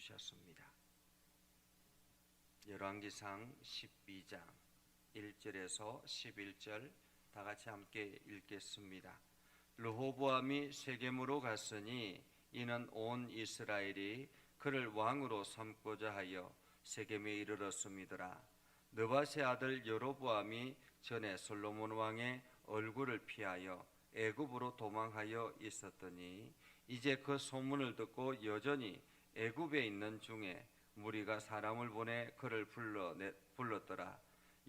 주셨습니다. 열왕기상 12장 1절에서 11절 다 같이 함께 읽겠습니다. 르호보암이 세겜으로 갔으니 이는 온 이스라엘이 그를 왕으로 삼고자 하여 세겜에 이르렀음이더라. 느밧의 아들 여로보암이 전에 솔로몬 왕의 얼굴을 피하여 애굽으로 도망하여 있었더니 이제 그 소문을 듣고 여전히 애굽에 있는 중에 무리가 사람을 보내 그를 불렀더라.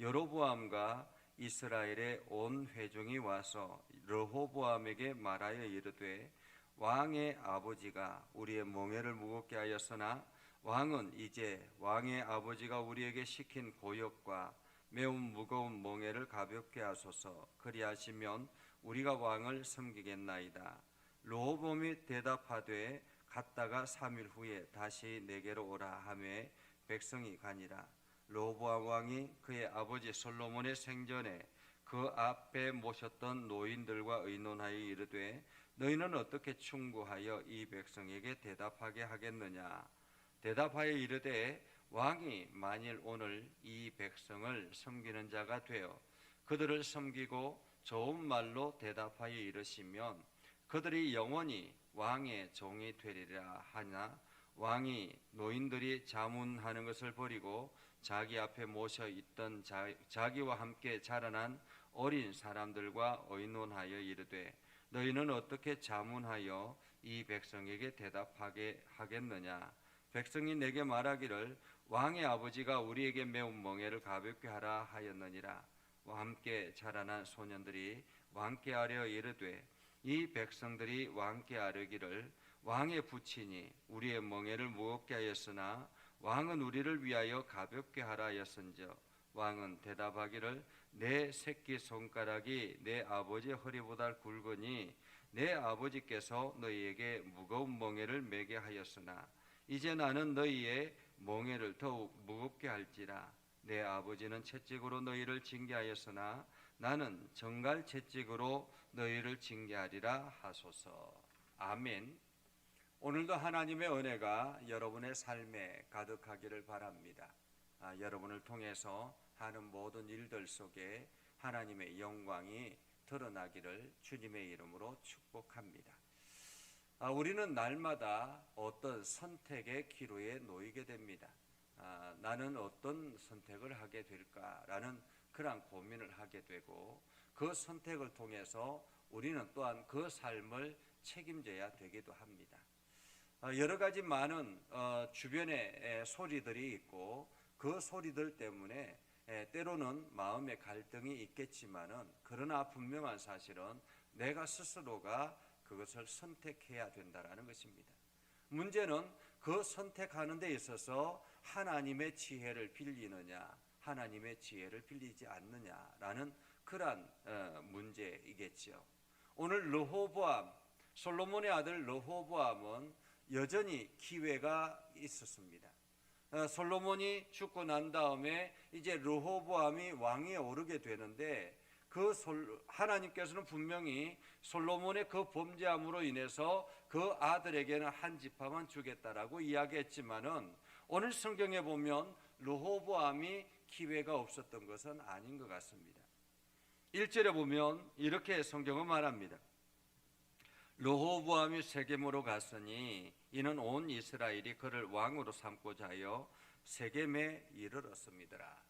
여로보암과 이스라엘의 온 회중이 와서 르호보암에게 말하여 이르되 왕의 아버지가 우리의 멍에를 무겁게 하였으나 왕은 이제 왕의 아버지가 우리에게 시킨 고역과 매우 무거운 멍에를 가볍게 하소서. 그리하시면 우리가 왕을 섬기겠나이다. 르호보암이 대답하되 갔다가 3일 후에 다시 내게로 오라 하매 백성이 가니라. 르호보암 왕이 그의 아버지 솔로몬의 생전에 그 앞에 모셨던 노인들과 의논하여 이르되 너희는 어떻게 충고하여 이 백성에게 대답하게 하겠느냐. 대답하여 이르되 왕이 만일 오늘 이 백성을 섬기는 자가 되어 그들을 섬기고 좋은 말로 대답하여 이르시면 그들이 영원히 왕의 종이 되리라 하나 왕이 노인들이 자문하는 것을 버리고 자기 앞에 모셔 있던 자기와 함께 자라난 어린 사람들과 의논하여 이르되 너희는 어떻게 자문하여 이 백성에게 대답하게 하겠느냐. 백성이 내게 말하기를 왕의 아버지가 우리에게 매운 멍에를 가볍게 하라 하였느니라. 함께 자라난 소년들이 왕께 아뢰어 이르되 이 백성들이 왕께 아뢰기를 왕의 부친이 우리의 멍에를 무겁게 하였으나 왕은 우리를 위하여 가볍게 하라 하였은즉 왕은 대답하기를 내 새끼 손가락이 내 아버지의 허리보다 굵으니 내 아버지께서 너희에게 무거운 멍에를 매게 하였으나 이제 나는 너희의 멍에를 더욱 무겁게 할지라. 내 아버지는 채찍으로 너희를 징계하였으나 나는 정갈 채찍으로 너희를 징계하리라 하소서. 아멘. 오늘도 하나님의 은혜가 여러분의 삶에 가득하기를 바랍니다. 여러분을 통해서 하는 모든 일들 속에 하나님의 영광이 드러나기를 주님의 이름으로 축복합니다. 우리는 날마다 어떤 선택의 기로에 놓이게 됩니다. 나는 어떤 선택을 하게 될까라는 그런 고민을 하게 되고 그 선택을 통해서 우리는 또한 그 삶을 책임져야 되기도 합니다. 여러 가지 많은 주변에 소리들이 있고 그 소리들 때문에 때로는 마음의 갈등이 있겠지만은 그러나 분명한 사실은 내가 스스로가 그것을 선택해야 된다라는 것입니다. 문제는 그 선택하는 데 있어서 하나님의 지혜를 빌리느냐 하나님의 지혜를 빌리지 않느냐라는 그러한 문제이겠죠. 오늘 르호보암 솔로몬의 아들 르호보암은 여전히 기회가 있었습니다. 솔로몬이 죽고 난 다음에 이제 르호보암이 왕위에 오르게 되는데 하나님께서는 분명히 솔로몬의 그 범죄함으로 인해서 그 아들에게는 한 지파만 주겠다라고 이야기했지만은 오늘 성경에 보면 르호보암이 기회가 없었던 것은 아닌 것 같습니다. 1절에 보면 이렇게 성경은 말합니다. 르호보암이 세겜으로 갔으니 이는 온 이스라엘이 그를 왕으로 삼고자 하여 세겜에 이르렀음이더라.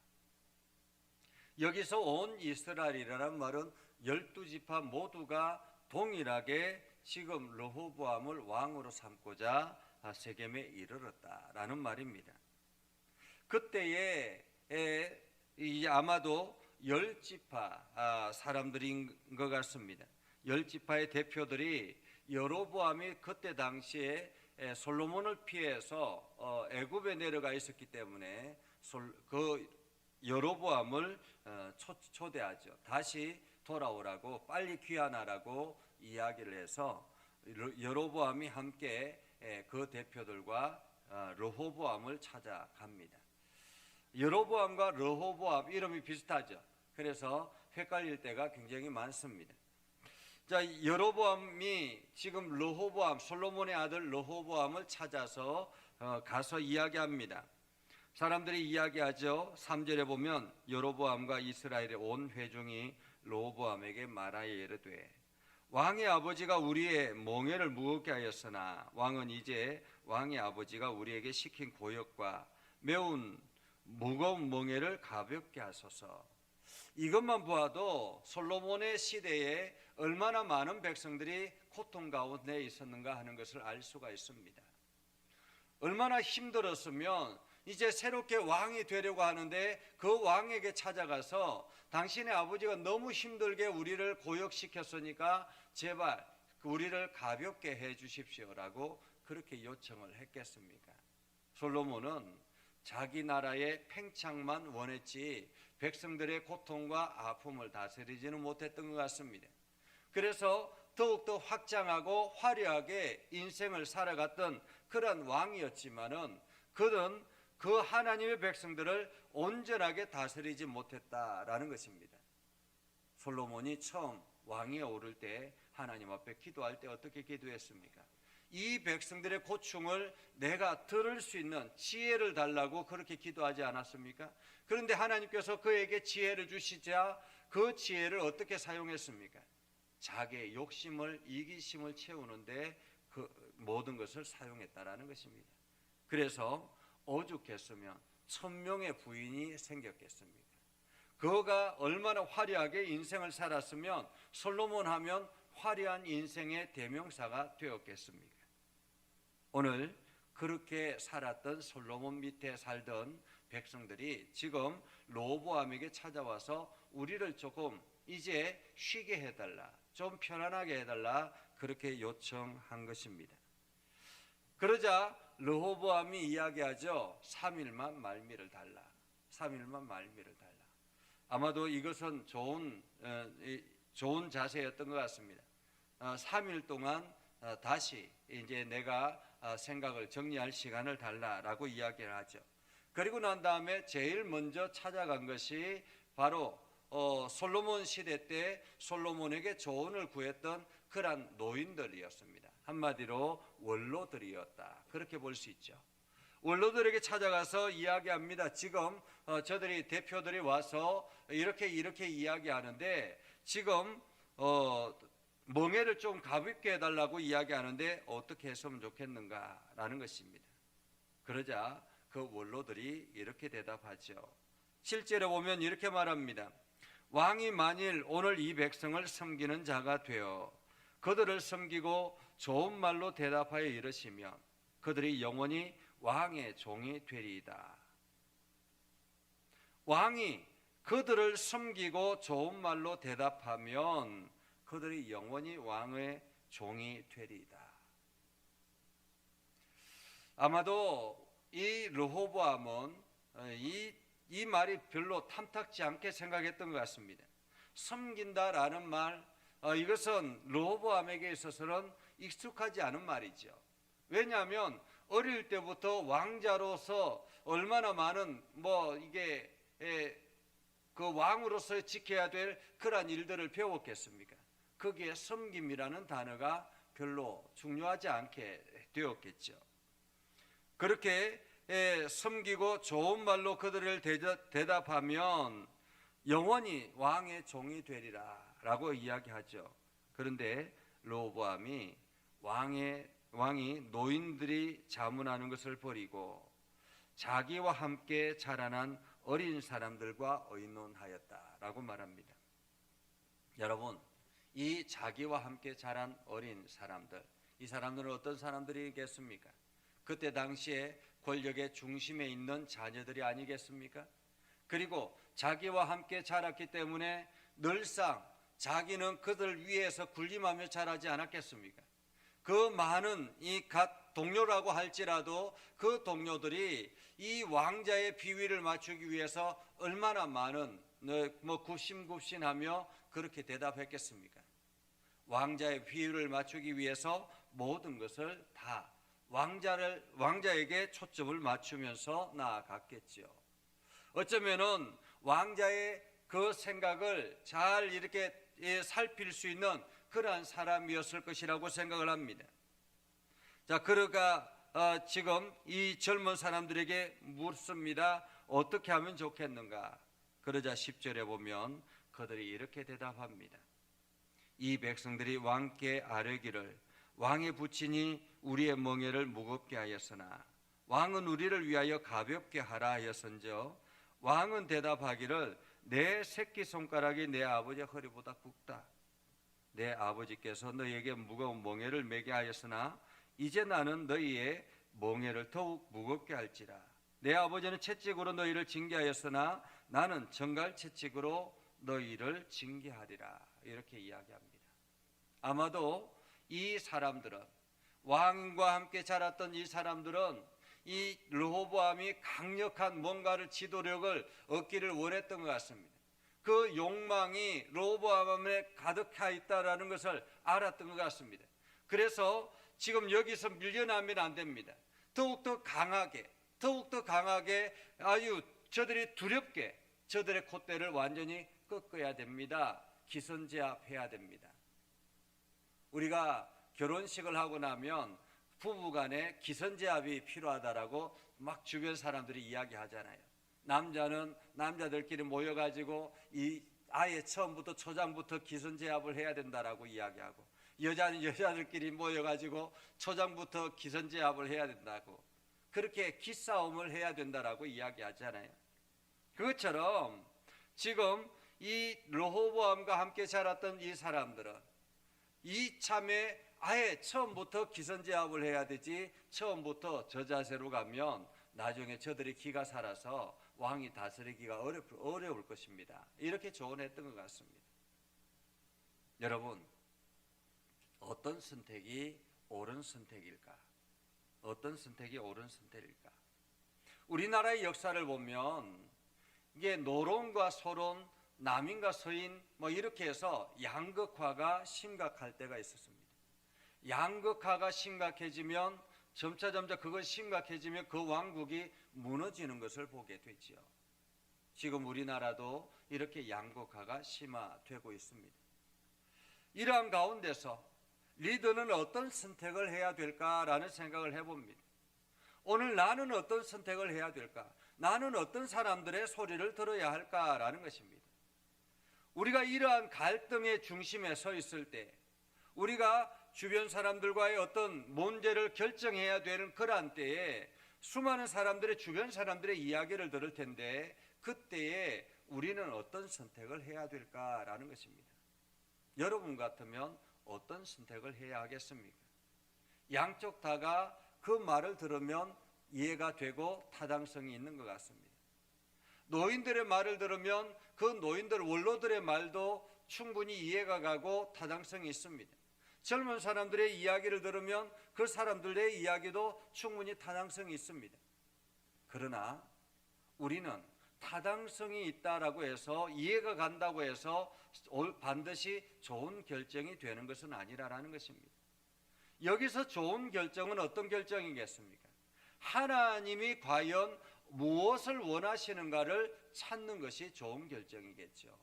여기서 온 이스라엘이라는 말은 12지파 모두가 동일하게 지금 르호보암을 왕으로 삼고자 세겜에 이르렀다라는 말입니다. 그때에 아마도 10지파 사람들인 것 같습니다. 10지파의 대표들이 여로보암이 그때 당시에 솔로몬을 피해서 애굽에 내려가 있었기 때문에 그 여로보암을 초대하죠. 다시 돌아오라고 빨리 귀환하라고 이야기를 해서 여로보암이 함께 그 대표들과 르호보암을 찾아갑니다. 여로보암과 르호보암 이름이 비슷하죠. 그래서 헷갈릴 때가 굉장히 많습니다. 자, 여로보암이 지금 르호보암 솔로몬의 아들 르호보암을 찾아서 가서 이야기합니다. 사람들이 이야기하죠. 3절에 보면 여로보암과 이스라엘의 온 회중이 르호보암에게 말하여 이르되 왕의 아버지가 우리의 멍에를 무겁게 하였으나 왕은 이제 왕의 아버지가 우리에게 시킨 고역과 매운 무거운 멍에를 가볍게 하소서. 이것만 보아도 솔로몬의 시대에 얼마나 많은 백성들이 고통 가운데 있었는가 하는 것을 알 수가 있습니다. 얼마나 힘들었으면 이제 새롭게 왕이 되려고 하는데 그 왕에게 찾아가서 당신의 아버지가 너무 힘들게 우리를 고역시켰으니까 제발 우리를 가볍게 해 주십시오라고 그렇게 요청을 했겠습니까? 솔로몬은 자기 나라의 팽창만 원했지 백성들의 고통과 아픔을 다스리지는 못했던 것 같습니다. 그래서 더욱더 확장하고 화려하게 인생을 살아갔던 그런 왕이었지만은 그는 그 하나님의 백성들을 온전하게 다스리지 못했다라는 것입니다. 솔로몬이 처음 왕위에 오를 때 하나님 앞에 기도할 때 어떻게 기도했습니까? 이 백성들의 고충을 내가 들을 수 있는 지혜를 달라고 그렇게 기도하지 않았습니까? 그런데 하나님께서 그에게 지혜를 주시자 그 지혜를 어떻게 사용했습니까? 자기의 욕심을, 이기심을 채우는데 그 모든 것을 사용했다라는 것입니다. 그래서 오죽했으면 1000명의 부인이 생겼겠습니까? 그가 얼마나 화려하게 인생을 살았으면 솔로몬 하면 화려한 인생의 대명사가 되었겠습니까? 오늘 그렇게 살았던 솔로몬 밑에 살던 백성들이 지금 르호보암에게 찾아와서 우리를 조금 이제 쉬게 해달라, 좀 편안하게 해달라 그렇게 요청한 것입니다. 그러자 르호보암이 이야기하죠. 3일만 말미를 달라. 3일만 말미를 달라. 아마도 이것은 좋은 자세였던 것 같습니다. 3일 동안 다시 이제 내가 생각을 정리할 시간을 달라라고 이야기를 하죠. 그리고 난 다음에 제일 먼저 찾아간 것이 바로 솔로몬 시대 때 솔로몬에게 조언을 구했던 그런 노인들이었습니다. 한마디로 원로들이었다. 그렇게 볼 수 있죠. 원로들에게 찾아가서 이야기합니다. 지금 저들이 대표들이 와서 이렇게 이야기하는데 지금 멍에를 좀 가볍게 해달라고 이야기하는데 어떻게 했으면 좋겠는가라는 것입니다. 그러자 그 원로들이 이렇게 대답하죠. 7절에 보면 이렇게 말합니다. 왕이 만일 오늘 이 백성을 섬기는 자가 되어 그들을 섬기고 좋은 말로 대답하여 이르시면 그들이 영원히 왕의 종이 되리이다. 왕이 그들을 섬기고 좋은 말로 대답하면 그들이 영원히 왕의 종이 되리이다. 아마도 이 르호보암은 이 말이 별로 탐탁지 않게 생각했던 것 같습니다. 섬긴다라는 말, 이것은 르호보암에게 있어서는 익숙하지 않은 말이죠. 왜냐하면 어릴 때부터 왕자로서 얼마나 많은 그 왕으로서 지켜야 될 그러한 일들을 배웠겠습니까? 거기에 섬김이라는 단어가 별로 중요하지 않게 되었겠죠. 그렇게 섬기고 좋은 말로 그들을 대답하면 영원히 왕의 종이 되리라 라고 이야기하죠. 그런데 르호보암이 왕이 노인들이 자문하는 것을 버리고 자기와 함께 자라난 어린 사람들과 의논하였다라고 말합니다. 여러분, 이 자기와 함께 자란 어린 사람들, 이 사람들은 어떤 사람들이겠습니까? 그때 당시에 권력의 중심에 있는 자녀들이 아니겠습니까? 그리고 자기와 함께 자랐기 때문에 늘상 자기는 그들 위에서 군림하며 자라지 않았겠습니까? 그 많은 이 갓 동료라고 할지라도 그 동료들이 이 왕자의 비위를 맞추기 위해서 얼마나 많은 굽신굽신하며 그렇게 대답했겠습니까? 왕자의 비위를 맞추기 위해서 모든 것을 다 왕자에게 초점을 맞추면서 나아갔겠죠. 어쩌면은 왕자의 그 생각을 잘 이렇게 살필 수 있는 그러한 사람이었을 것이라고 생각을 합니다. 자, 그러가 지금 이 젊은 사람들에게 묻습니다. 어떻게 하면 좋겠는가? 그러자 10절에 보면 그들이 이렇게 대답합니다. 이 백성들이 왕께 아뢰기를 왕의 부친이 우리의 멍에를 무겁게 하였으나 왕은 우리를 위하여 가볍게 하라 하였은즉 왕은 대답하기를 내 새끼손가락이 내 아버지의 허리보다 굵다. 내 아버지께서 너희에게 무거운 멍에를 매게 하였으나 이제 나는 너희의 멍에를 더욱 무겁게 할지라. 내 아버지는 채찍으로 너희를 징계하였으나 나는 정갈 채찍으로 너희를 징계하리라. 이렇게 이야기합니다. 아마도 이 사람들은, 왕과 함께 자랐던 이 사람들은 이 르호보암이 강력한 뭔가를 지도력을 얻기를 원했던 것 같습니다. 그 욕망이 르호보암에 가득해 있다라는 것을 알았던 것 같습니다. 그래서 지금 여기서 밀려나면 안 됩니다. 더욱더 강하게 아주 저들이 두렵게 저들의 콧대를 완전히 꺾어야 됩니다. 기선제압해야 됩니다. 우리가 결혼식을 하고 나면 부부간에 기선제압이 필요하다라고 막 주변 사람들이 이야기하잖아요. 남자는 남자들끼리 모여가지고 아예 처음부터 초장부터 기선제압을 해야 된다라고 이야기하고, 여자는 여자들끼리 모여가지고 초장부터 기선제압을 해야 된다고, 그렇게 기싸움을 해야 된다라고 이야기하잖아요. 그것처럼 지금 이 르호보암과 함께 자랐던 이 사람들은 이참에 아예 처음부터 기선제압을 해야 되지, 처음부터 저 자세로 가면 나중에 저들이 기가 살아서 왕이 다스리기가 어려울 것입니다. 이렇게 조언했던 것 같습니다. 여러분, 어떤 선택이 옳은 선택일까? 어떤 선택이 옳은 선택일까? 우리나라의 역사를 보면 이게 노론과 소론, 남인과 서인 이렇게 해서 양극화가 심각할 때가 있었습니다. 양극화가 심각해지면 점차 그것이 심각해지면 그 왕국이 무너지는 것을 보게 되지요. 지금 우리나라도 이렇게 양극화가 심화되고 있습니다. 이러한 가운데서 리더는 어떤 선택을 해야 될까라는 생각을 해봅니다. 오늘 나는 어떤 선택을 해야 될까? 나는 어떤 사람들의 소리를 들어야 할까라는 것입니다. 우리가 이러한 갈등의 중심에 서 있을 때, 우리가 주변 사람들과의 어떤 문제를 결정해야 되는 그러한 때에 수많은 사람들의, 주변 사람들의 이야기를 들을 텐데, 그때에 우리는 어떤 선택을 해야 될까라는 것입니다. 여러분 같으면 어떤 선택을 해야 하겠습니까? 양쪽 다가 그 말을 들으면 이해가 되고 타당성이 있는 것 같습니다. 노인들의 말을 들으면 그 노인들 원로들의 말도 충분히 이해가 가고 타당성이 있습니다. 젊은 사람들의 이야기를 들으면 그 사람들의 이야기도 충분히 타당성이 있습니다. 그러나 우리는 타당성이 있다라고 해서, 이해가 간다고 해서 반드시 좋은 결정이 되는 것은 아니라는 것입니다. 여기서 좋은 결정은 어떤 결정이겠습니까? 하나님이 과연 무엇을 원하시는가를 찾는 것이 좋은 결정이겠죠.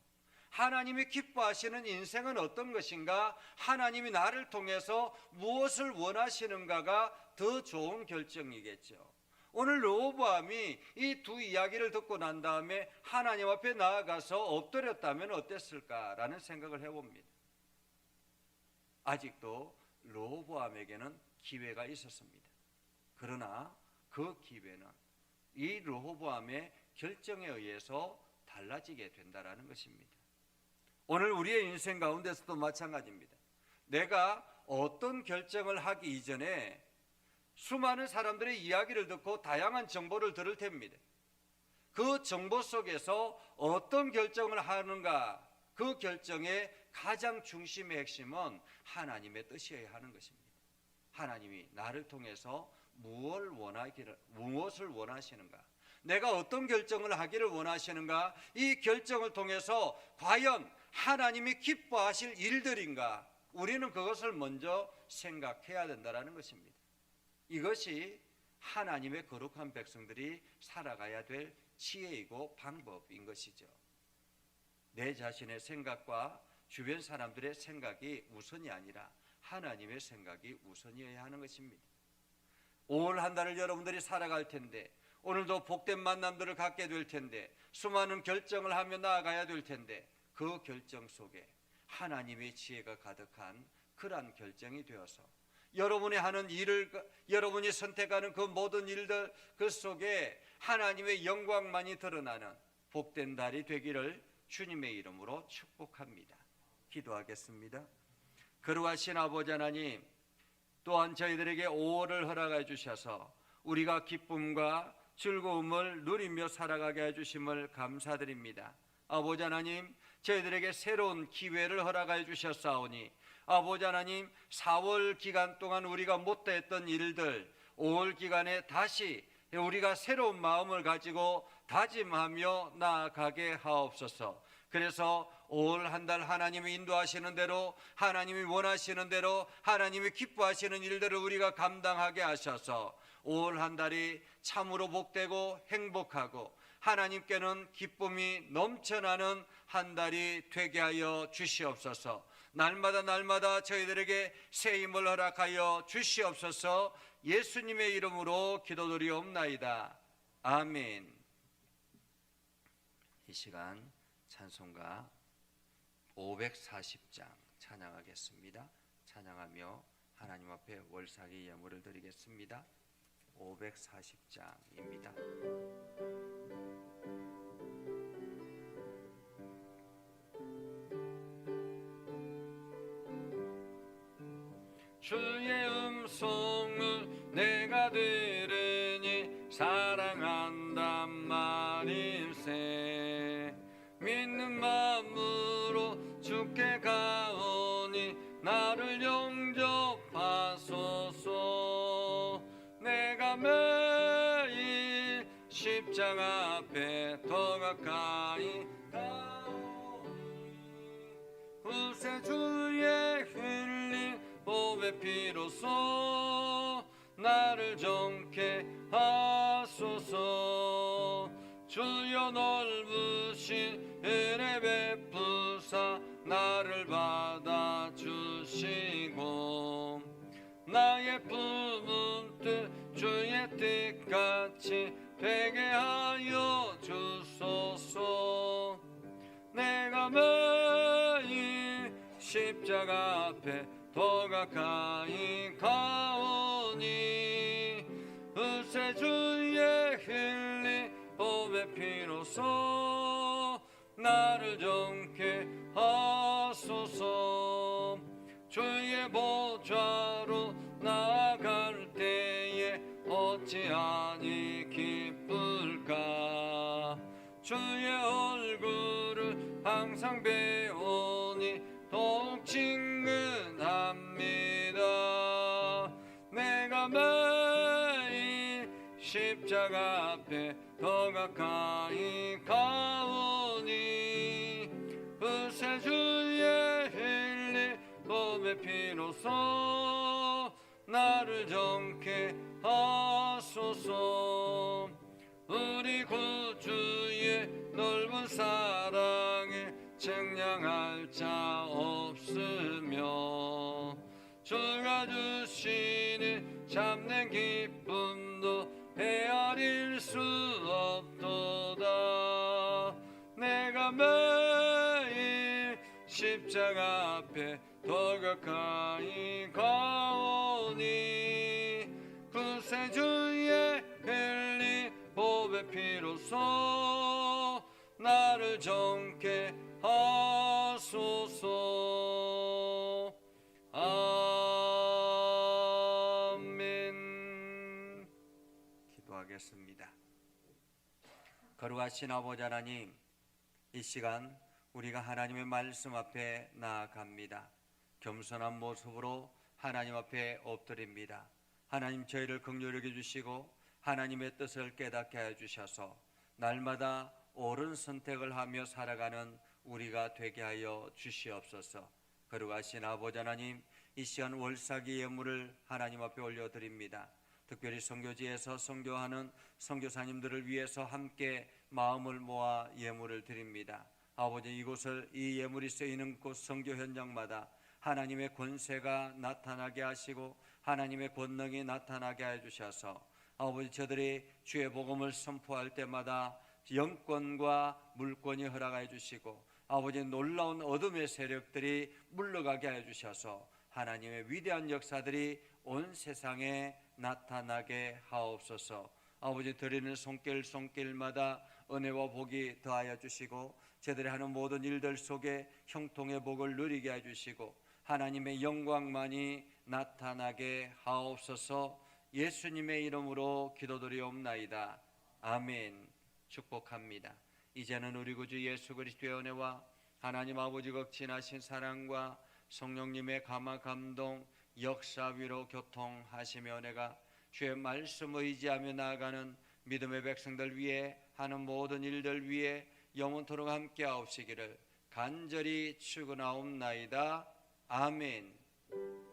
하나님이 기뻐하시는 인생은 어떤 것인가, 하나님이 나를 통해서 무엇을 원하시는가가 더 좋은 결정이겠죠. 오늘 르호보암이 이 두 이야기를 듣고 난 다음에 하나님 앞에 나아가서 엎드렸다면 어땠을까라는 생각을 해봅니다. 아직도 르호보암에게는 기회가 있었습니다. 그러나 그 기회는 이 르호보암의 결정에 의해서 달라지게 된다라는 것입니다. 오늘 우리의 인생 가운데서도 마찬가지입니다. 내가 어떤 결정을 하기 이전에 수많은 사람들의 이야기를 듣고 다양한 정보를 들을 텐니다. 그 정보 속에서 어떤 결정을 하는가, 그 결정의 가장 중심의 핵심은 하나님의 뜻이어야 하는 것입니다. 하나님이 나를 통해서 무엇을 원하시는가, 내가 어떤 결정을 하기를 원하시는가, 이 결정을 통해서 과연 하나님이 기뻐하실 일들인가, 우리는 그것을 먼저 생각해야 된다는 것입니다. 이것이 하나님의 거룩한 백성들이 살아가야 될 지혜이고 방법인 것이죠. 내 자신의 생각과 주변 사람들의 생각이 우선이 아니라 하나님의 생각이 우선이어야 하는 것입니다. 올 한 달을 여러분들이 살아갈 텐데, 오늘도 복된 만남들을 갖게 될 텐데, 수많은 결정을 하며 나아가야 될 텐데, 그 결정 속에 하나님의 지혜가 가득한 그러한 결정이 되어서 여러분이 하는 일을, 여러분이 선택하는 그 모든 일들 그 속에 하나님의 영광만이 드러나는 복된 달이 되기를 주님의 이름으로 축복합니다. 기도하겠습니다. 거룩하신 아버지 하나님, 또한 저희들에게 5월을 허락해 주셔서 우리가 기쁨과 즐거움을 누리며 살아가게 해주심을 감사드립니다. 아버지 하나님, 저희들에게 새로운 기회를 허락해 주셨사오니 아버지 하나님, 4월 기간 동안 우리가 못했던 일들 5월 기간에 다시 우리가 새로운 마음을 가지고 다짐하며 나아가게 하옵소서. 그래서 5월 한 달 하나님이 인도하시는 대로, 하나님이 원하시는 대로, 하나님이 기뻐하시는 일들을 우리가 감당하게 하셔서 5월 한 달이 참으로 복되고 행복하고 하나님께는 기쁨이 넘쳐나는 한 달이 되게 하여 주시옵소서. 날마다 저희들에게 새 힘을 허락하여 주시옵소서. 예수님의 이름으로 기도드리옵나이다. 아멘. 이 시간 찬송가 540장 찬양하겠습니다. 찬양하며 하나님 앞에 월삭이 예물을 드리겠습니다. 540장입니다. 주의 음성을 내가 들으니 사랑한단 말일세. 믿는 마음으로 주께 가오니 나를 영접하소서. 내가 매일 십자가 앞에 더 가까이 가오니 구세주의 흘린 보배 피로써 나를 정케 하소서. 주여 넓으신 은혜 베푸사 나를 받아주시고 나의 품은 뜻 주의 뜻같이 되게 하여 주소서. 내가 매일 십자가 앞에 더 가까이 가오니 의세주의 흘린 보배 피로써 나를 정케 하소서. 주의 보좌로 나아갈 때에 어찌하니 기쁠까. 주의 얼굴을 항상 배우니 더욱 친근합니다. 내가 매일 십자가 앞에 더 가까이 가오니 의세주의 흘린 보배 피로써 나를 정케 하소서. 우리 구주의 넓은 사랑에 측량할 자 없으며 주가 주시는 참된 기쁨도 헤아릴 수 없도다. 내가 매일 십자가 앞에 더 가까이 가오니 구세주의 흘린 보배 피로써 나를 정케 하소서. 아멘. 기도하겠습니다. 거룩하신 아버지 하나님, 이 시간 우리가 하나님의 말씀 앞에 나아갑니다. 겸손한 모습으로 하나님 앞에 엎드립니다. 하나님, 저희를 긍휼히 여겨주시고 하나님의 뜻을 깨닫게 해주셔서 날마다 옳은 선택을 하며 살아가는 우리가 되게 하여 주시옵소서. 거룩하신 아버지 하나님, 이 시간 월삭이 예물을 하나님 앞에 올려드립니다. 특별히 선교지에서 선교하는 선교사님들을 위해서 함께 마음을 모아 예물을 드립니다. 아버지, 이곳을 이 예물이 쓰이는 곳 선교 현장마다 하나님의 권세가 나타나게 하시고 하나님의 권능이 나타나게 해주셔서 아버지 저들이 주의 복음을 선포할 때마다 영권과 물권이 허락해 주시고 아버지 놀라운 어둠의 세력들이 물러가게 해주셔서 하나님의 위대한 역사들이 온 세상에 나타나게 하옵소서. 아버지 드리는 손길마다 은혜와 복이 더하여 주시고 저들이 하는 모든 일들 속에 형통의 복을 누리게 해주시고 하나님의 영광만이 나타나게 하옵소서. 예수님의 이름으로 기도드리옵나이다. 아멘. 축복합니다. 이제는 우리 구주 예수 그리스도의 은혜와 하나님 아버지 극진하신 사랑과 성령님의 감화 감동 역사 위로 교통하시며 은혜가 주의 말씀 의지하며 나아가는 믿음의 백성들 위해 하는 모든 일들 위해 영원토록 함께하옵시기를 간절히 축원하옵나이다. 아멘.